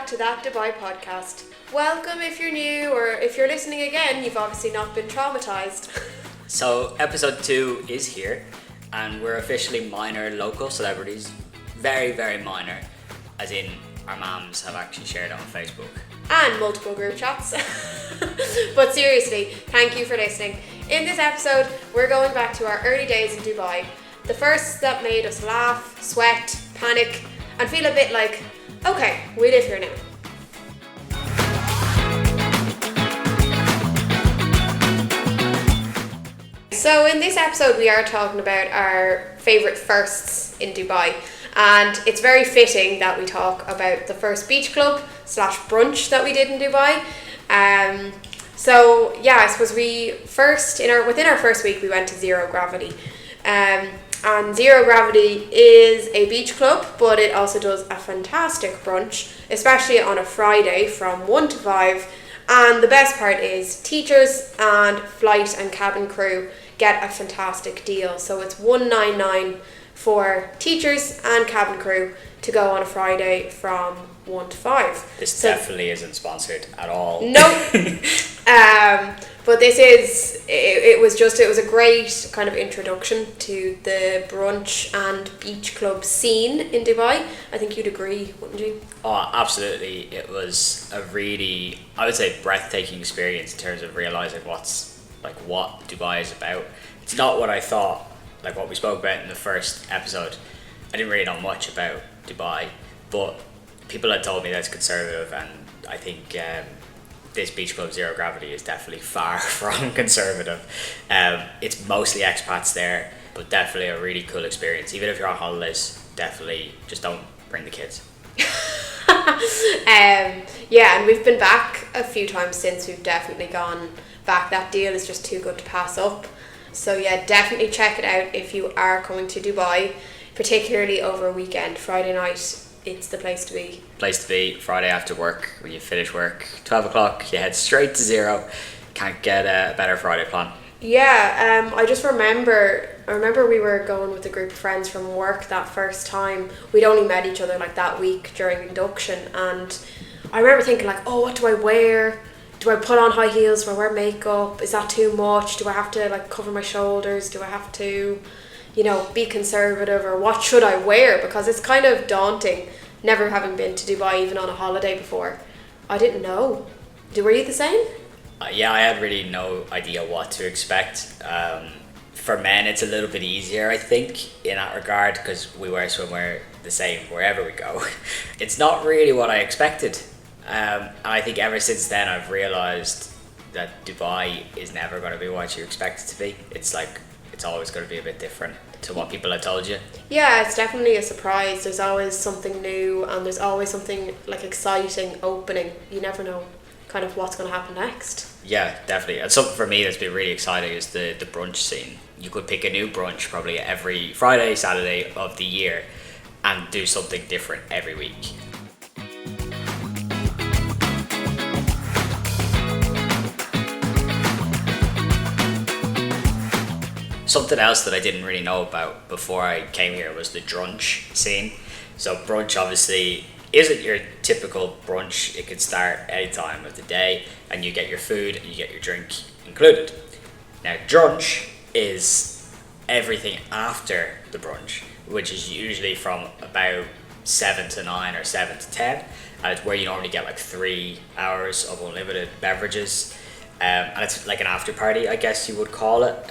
to That Dubai podcast. Welcome if you're new, or if you're listening again, you've obviously not been traumatized. So episode 2 is here, and we're officially minor local celebrities. Very, very minor, as in our mums have actually shared it on Facebook. And multiple group chats. But seriously, thank you for listening. In this episode, we're going back to our early days in Dubai. The first that made us laugh, sweat, panic, and feel a bit like, okay, we live here now. So in this episode, we are talking about our favourite firsts in Dubai. And it's very fitting that we talk about the first beach club / brunch that we did in Dubai. So yeah, I suppose within our first week, we went to Zero Gravity. And Zero Gravity is a beach club, but it also does a fantastic brunch, especially on a Friday from 1 to 5. And the best part is teachers and flight and cabin crew get a fantastic deal. So it's $199 for teachers and cabin crew to go on a Friday from 1 to 5. This definitely isn't sponsored at all. Nope. But it was a great kind of introduction to the brunch and beach club scene in Dubai. I think you'd agree, wouldn't you? Oh, absolutely. It was a really, I would say, breathtaking experience in terms of realising what Dubai is about. It's not what I thought, like what we spoke about in the first episode. I didn't really know much about Dubai, but people had told me that it's conservative, and I think this beach club Zero Gravity is definitely far from conservative. It's mostly expats there, but definitely a really cool experience. Even if you're on holidays, definitely just don't bring the kids. Yeah, and we've been back a few times since. We've definitely gone back. That deal is just too good to pass up. So yeah, definitely check it out if you are coming to Dubai, particularly over a weekend. Friday night, it's the place to be. Place to be. Friday after work, when you finish work, 12 o'clock, you head straight to Zero. Can't get a better Friday plan. Yeah, I remember we were going with a group of friends from work that first time. We'd only met each other like that week during induction, and I remember thinking like, oh, what do I wear? Do I put on high heels? Do I wear makeup? Is that too much? Do I have to like cover my shoulders? Do I have to, be conservative, or what should I wear? Because it's kind of daunting, never having been to Dubai even on a holiday before. I didn't know. Were you the same? Yeah, I had really no idea what to expect. For men, it's a little bit easier, I think, in that regard, because we wear swimwear the same wherever we go. It's not really what I expected. And I think ever since then, I've realised that Dubai is never going to be what you expect it to be. It's always going to be a bit different to what people have told you. Yeah, it's definitely a surprise. There's always something new, and there's always something like exciting opening. You never know kind of what's going to happen next. Yeah, definitely. And something for me that's been really exciting is the brunch scene. You could pick a new brunch probably every Friday, Saturday of the year, and do something different every week. Something else that I didn't really know about before I came here was the brunch scene. So brunch obviously isn't your typical brunch. It could start any time of the day, and you get your food and you get your drink included. Now brunch is everything after the brunch, which is usually from about 7 to 9 or 7 to 10, and it's where you normally get like 3 hours of unlimited beverages, and it's like an after party, I guess you would call it.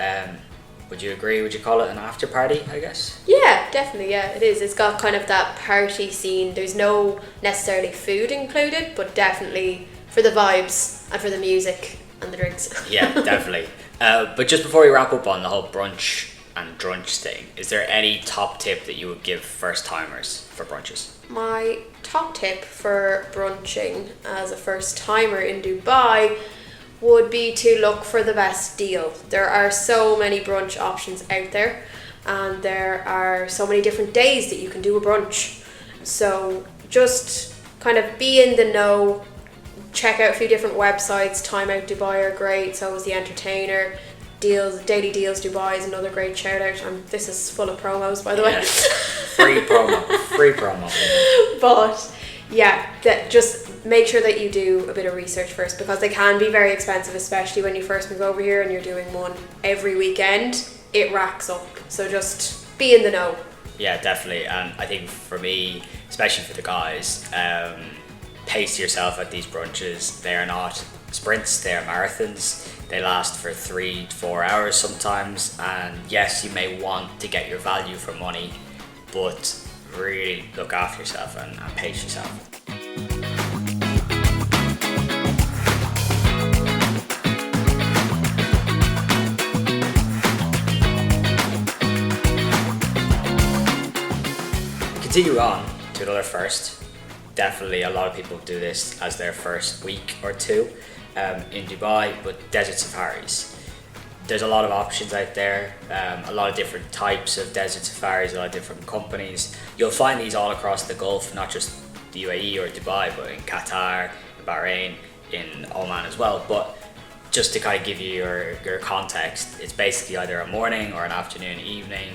Would you agree? Would you call it an after party, I guess? Yeah, definitely, yeah, it is. It's got kind of that party scene. There's no necessarily food included, but definitely for the vibes and for the music and the drinks. Yeah, definitely. But just before we wrap up on the whole brunch and drunch thing, is there any top tip that you would give first timers for brunches? My top tip for brunching as a first timer in Dubai would be to look for the best deal. There are so many brunch options out there, and there are so many different days that you can do a brunch. So just kind of be in the know, check out a few different websites. Time Out Dubai are great, so is The Entertainer. Daily Deals Dubai is another great shout out. This is full of promos, by the way. Free promo. But Yeah, that just make sure that you do a bit of research first, because they can be very expensive, especially when you first move over here and you're doing one every weekend. It racks up, so just be in the know. Yeah, definitely. And I think for me, especially for the guys, pace yourself at these brunches. They are not sprints, they are marathons. They last for 3 to 4 hours sometimes. And yes, you may want to get your value for money, but really look after yourself and pace yourself. Continue on to another first. Definitely a lot of people do this as their first week or two in Dubai, but desert safaris. There's a lot of options out there, a lot of different types of desert safaris, a lot of different companies. You'll find these all across the Gulf, not just the UAE or Dubai, but in Qatar, in Bahrain, in Oman as well. But just to kind of give you your context, it's basically either a morning or an afternoon, evening,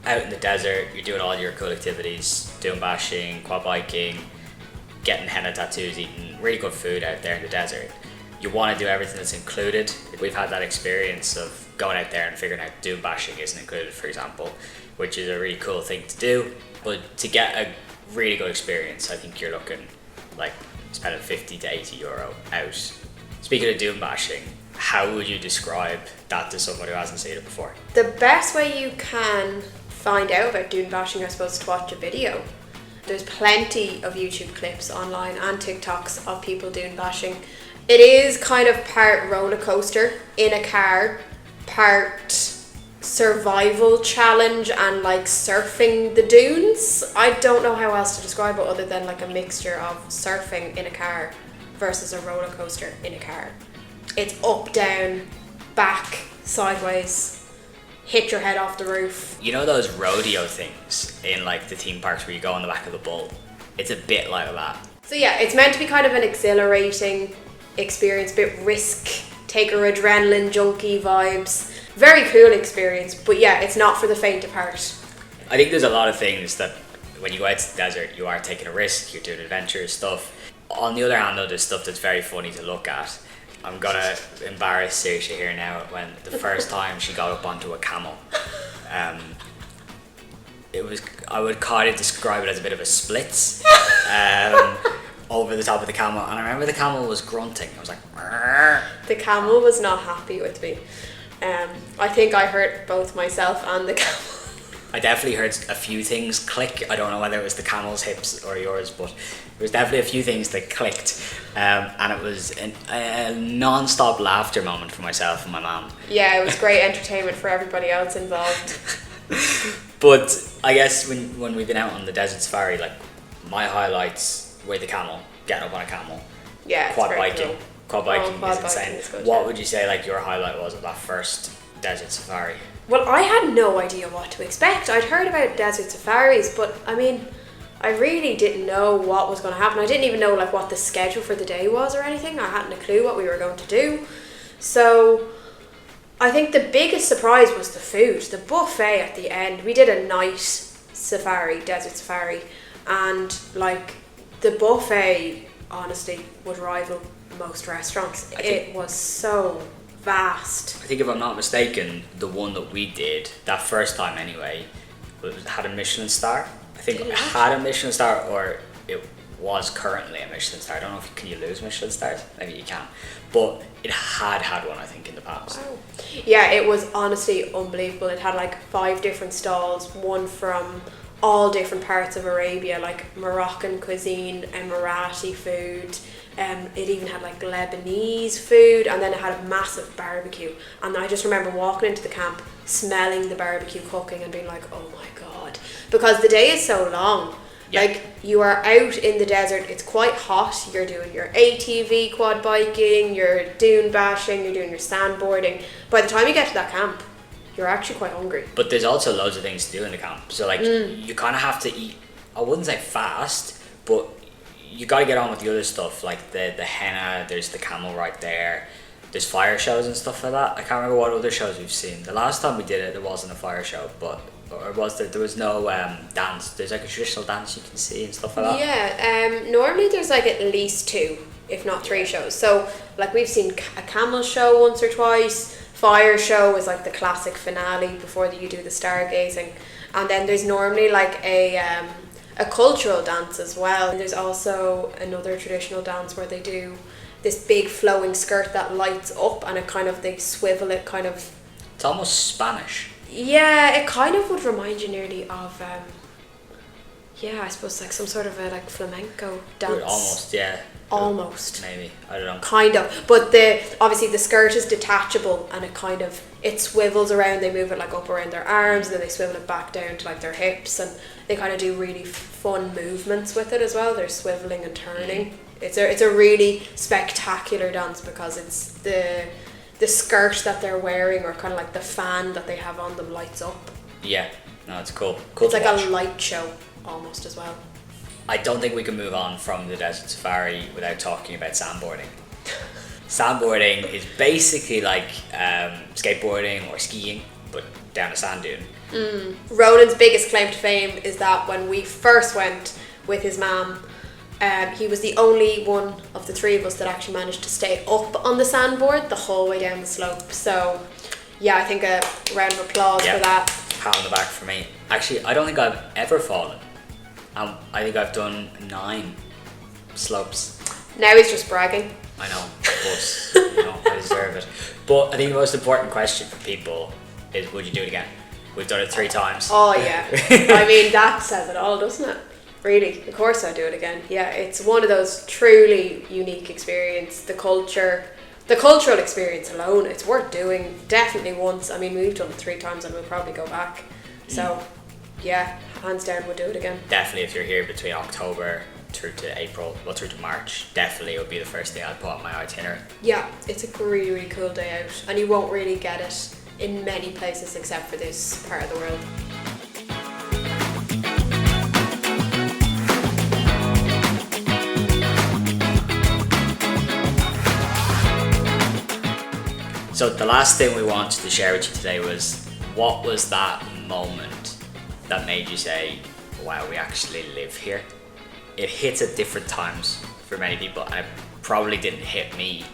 out in the desert. You're doing all your cool activities, dune bashing, quad biking, getting henna tattoos, eating really good food out there in the desert. You want to do everything that's included. We've had that experience of going out there and figuring out dune bashing isn't included, for example, which is a really cool thing to do. But to get a really good experience, I think you're looking like spending 50 to 80 euro out. Speaking of dune bashing, how would you describe that to someone who hasn't seen it before? The best way you can find out about dune bashing, I suppose, is to watch a video. There's plenty of YouTube clips online and TikToks of people dune bashing. It is kind of part roller coaster in a car, part survival challenge and like surfing the dunes. I don't know how else to describe it other than like a mixture of surfing in a car versus a roller coaster in a car. It's up, down, back, sideways, hit your head off the roof. You know those rodeo things in like the theme parks where you go on the back of the bull? It's a bit like that. So yeah, it's meant to be kind of an exhilarating experience, bit risk taker, adrenaline junkie vibes. Very cool experience, but yeah, it's not for the faint of heart. I think there's a lot of things that when you go out to the desert, you are taking a risk, you're doing adventurous stuff. On the other hand though, there's stuff that's very funny to look at. I'm gonna embarrass Saoirse here now when the first time she got up onto a camel. I would kind of describe it as a bit of a splits over the top of the camel, and I remember the camel was grunting. I was like, "Arr." The camel was not happy with me. I think I hurt both myself and the camel. I definitely heard a few things click. I don't know whether it was the camel's hips or yours, but there was definitely a few things that clicked, and it was a non-stop laughter moment for myself and my mum. Yeah, it was great entertainment for everybody else involved. But I guess when we've been out on the desert safari, like my highlights were the camel, getting up on a camel, Yeah, it's quad very biking. cool. Quad biking quad is insane. biking is good, What yeah. would you say like your highlight was of that first desert safari? Well, I had no idea what to expect. I'd heard about desert safaris, but I mean, I really didn't know what was going to happen. I didn't even know like what the schedule for the day was or anything. I hadn't a clue what we were going to do. So I think the biggest surprise was the food, the buffet at the end. We did a night safari, desert safari, and like the buffet honestly would rival most restaurants. It was so vast. I think if I'm not mistaken, the one that we did, that first time anyway, had a Michelin star. I think it had a Michelin star, or it was currently a Michelin star. I don't know if can you lose Michelin stars? Maybe you can. But it had one, I think, in the past. Wow. Yeah, it was honestly unbelievable. It had like 5 different stalls, one from all different parts of Arabia, like Moroccan cuisine, Emirati food. It even had like Lebanese food, and then it had a massive barbecue. And I just remember walking into the camp, smelling the barbecue cooking and being like, oh my god. Because the day is so long. Yeah. Like, you are out in the desert, it's quite hot, you're doing your ATV quad biking, you're dune bashing, you're doing your sandboarding. By the time you get to that camp, you're actually quite hungry. But there's also loads of things to do in the camp. So like you kind of have to eat, I wouldn't say fast, but you got to get on with the other stuff, like the henna, there's the camel right there, there's fire shows and stuff like that. I can't remember what other shows we've seen. The last time we did it, there wasn't a fire show, but or was there was no dance? There's like a traditional dance you can see and stuff like that. Yeah, normally there's like at least 2, if not 3 shows. So like we've seen a camel show once or twice. Fire show is like the classic finale before you do the stargazing, and then there's normally like a cultural dance as well. And there's also another traditional dance where they do this big flowing skirt that lights up, and it kind of, they swivel it kind of. It's almost Spanish. Yeah, it kind of would remind you nearly of I suppose like some sort of a like flamenco dance. Almost, yeah. Almost. Maybe, I don't know. Kind of, but obviously the skirt is detachable, and it swivels around. They move it like up around their arms, and then they swivel it back down to like their hips, and they kind of do really fun movements with it as well. They're swiveling and turning. It's a really spectacular dance because it's the skirt that they're wearing, or kind of like the fan that they have on them, lights up. Yeah, no, it's cool. It's like a light show almost as well. I don't think we can move on from the desert safari without talking about sandboarding. Sandboarding is basically like skateboarding or skiing, but down a sand dune. Ronan's biggest claim to fame is that when we first went with his mum, he was the only one of the 3 of us that actually managed to stay up on the sandboard the whole way down the slope. So yeah, I think a round of applause for that. Pat on the back for me. Actually, I don't think I've ever fallen. I think I've done 9 slopes. Now he's just bragging. I know, but I deserve it. But I think the most important question for people is, would you do it again? We've done it 3 times. Oh yeah. I mean, that says it all, doesn't it? Really, of course I'd do it again. Yeah, it's one of those truly unique experiences. The cultural experience alone, it's worth doing. Definitely once. I mean, we've done it 3 times and we'll probably go back. So yeah, hands down, we'll do it again. Definitely, if you're here between October through to April, through to March, definitely it would be the first day I'd put on my itinerary. Yeah, it's a really, really cool day out, and you won't really get it in many places except for this part of the world. So the last thing we wanted to share with you today was, what was that moment that made you say, wow, we actually live here? It hits at different times for many people, and it probably didn't hit me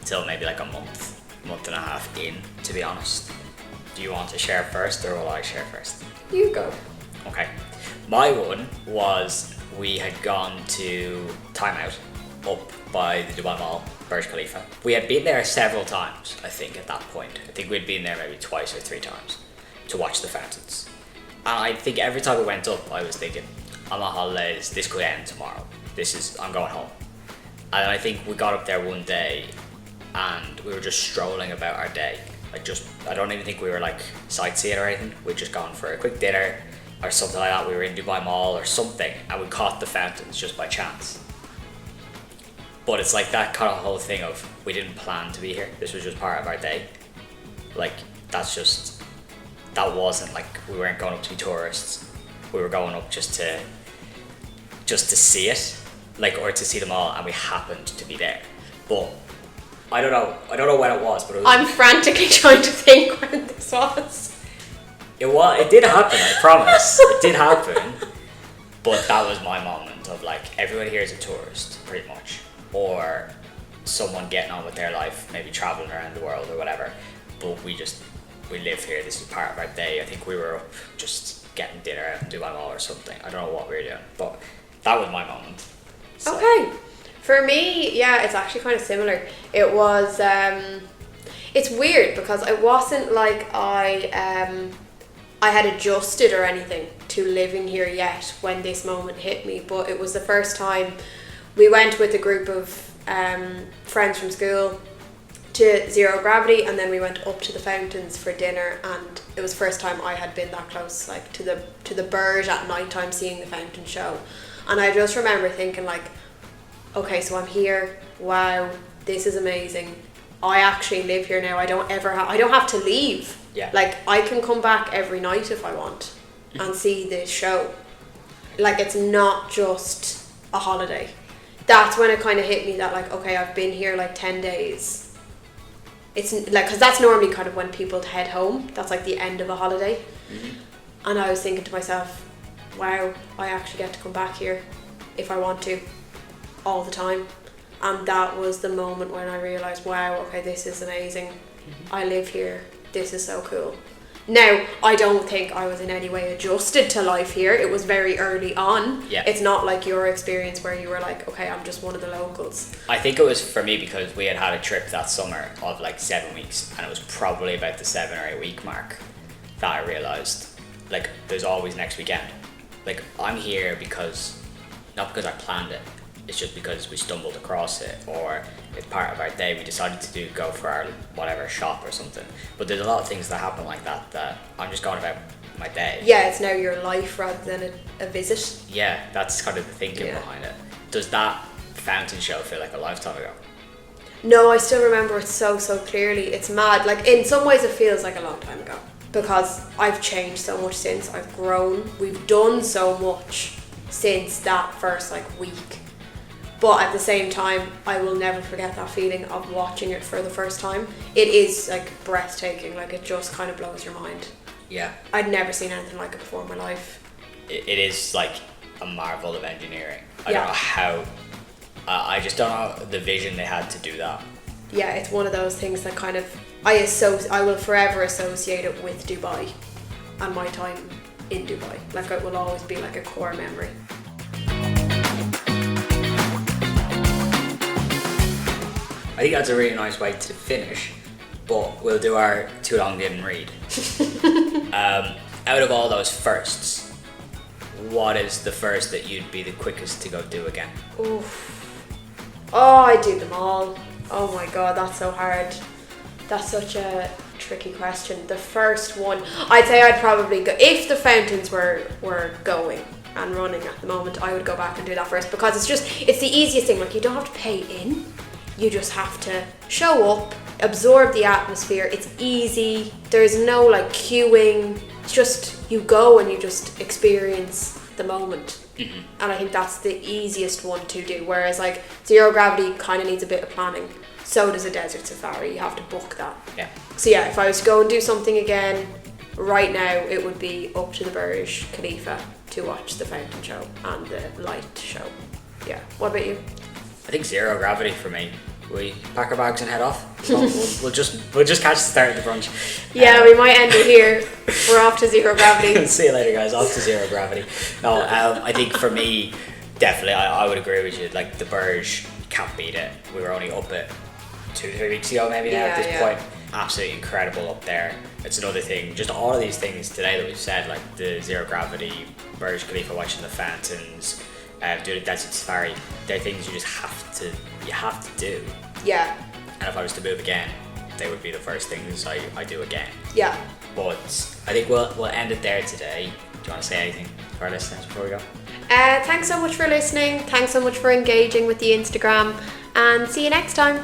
till maybe like a month and a half in, to be honest. Do you want to share first, or will I share first? You go. Okay. My one was, we had gone to Timeout up by the Dubai Mall, Burj Khalifa. We had been there several times, I think, at that point. I think we'd been there maybe 2 or 3 times to watch the fountains. And I think every time we went up, I was thinking, I'm on holidays, this could end tomorrow. I'm going home. And I think we got up there one day and we were just strolling about our day. I don't even think we were like sightseeing or anything. We'd just gone for a quick dinner or something like that. We were in Dubai Mall or something, and we caught the fountains just by chance. But it's like that kind of whole thing of, we didn't plan to be here. This was just part of our day. Like, that wasn't like, we weren't going up to be tourists. We were going up just to see it, like, or to see them all, and we happened to be there. But I don't know when it was, but it was, I'm frantically trying to think when this was. It did happen, I promise. It did happen. But that was my moment of like, everyone here is a tourist, pretty much. Or someone getting on with their life, maybe traveling around the world or whatever. But we live here, this is part of our day. I think we were up just getting dinner out in Dubai Mall or something. I don't know what we were doing, but that was my moment. So. Okay. For me, yeah, it's actually kind of similar. It was, it's weird because it wasn't like I had adjusted or anything to living here yet when this moment hit me, but it was the first time we went with a group of friends from school to Zero Gravity, and then we went up to the fountains for dinner, and it was the first time I had been that close, like to the Burj at night time, seeing the fountain show. And I just remember thinking like, okay, so I'm here, wow, this is amazing. I actually live here now. I don't have to leave. Yeah. Like, I can come back every night if I want and see this show. Like, it's not just a holiday. That's when it kind of hit me that like, okay, I've been here like 10 days. It's like, because that's normally kind of when people head home. That's like the end of a holiday. And I was thinking to myself, wow, I actually get to come back here if I want to, all the time. And that was the moment when I realised, wow, okay, this is amazing. I live here. This is so cool. Now, I don't think I was in any way adjusted to life here. It was very early on. Yeah. It's not like your experience where you were like, okay, I'm just one of the locals. I think it was for me because we had a trip that summer of like 7 weeks, and it was probably about the 7 or 8 week mark that I realised, like, there's always next weekend. Like, I'm here because, not because I planned it, it's just because we stumbled across it, or it's part of our day. We decided to go for our whatever shop or something. But there's a lot of things that happen like that I'm just going about my day. Yeah, it's now your life rather than a visit. Yeah, that's kind of the thinking behind it. Does that fountain show feel like a lifetime ago? No, I still remember it so clearly. It's mad. Like, in some ways it feels like a long time ago, because I've changed so much since. I've grown. We've done so much since that first like week. But at the same time, I will never forget that feeling of watching it for the first time. It is like breathtaking. Like, it just kind of blows your mind. Yeah. I'd never seen anything like it before in my life. It is like a marvel of engineering. I Yeah. don't know how. I just don't know the vision they had to do that. Yeah, it's one of those things that kind of I will forever associate it with Dubai and my time in Dubai. Like, it will always be like a core memory. I think that's a really nice way to finish, but we'll do our too long didn't read. Out of all those firsts, what is the first that you'd be the quickest to go do again? Oof. Oh, I do them all. Oh my god, that's so hard. That's such a tricky question. The first one, I'd say I'd probably go, if the fountains were going and running at the moment, I would go back and do that first, because it's the easiest thing. Like, you don't have to pay in. You just have to show up, absorb the atmosphere. It's easy. There's no like queuing. It's just, you go and you just experience the moment. Mm-hmm. And I think that's the easiest one to do. Whereas like zero gravity kind of needs a bit of planning. So does a desert safari. You have to book that. Yeah. So yeah, if I was to go and do something again right now, it would be up to the Burj Khalifa to watch the fountain show and the light show. Yeah. What about you? I think zero gravity for me. We pack our bags and head off. We'll just catch the start of the brunch. Yeah, we might end it here. We're off to zero gravity. See you later, guys. Off to zero gravity. No, I think for me, definitely, I would agree with you. Like, the Burj, can't beat it. We were only up it 2-3 weeks ago, maybe now at this point. Absolutely incredible up there. It's another thing. Just all of these things today that we've said, like the zero gravity, Burj Khalifa, watching the fountains, doing a desert safari. They're things you just have to do. Yeah. And if I was to move again, they would be the first things I do again. Yeah. But I think we'll end it there today. Do you want to say anything to our listeners before we go? Thanks so much for listening. Thanks so much for engaging with the Instagram. And see you next time.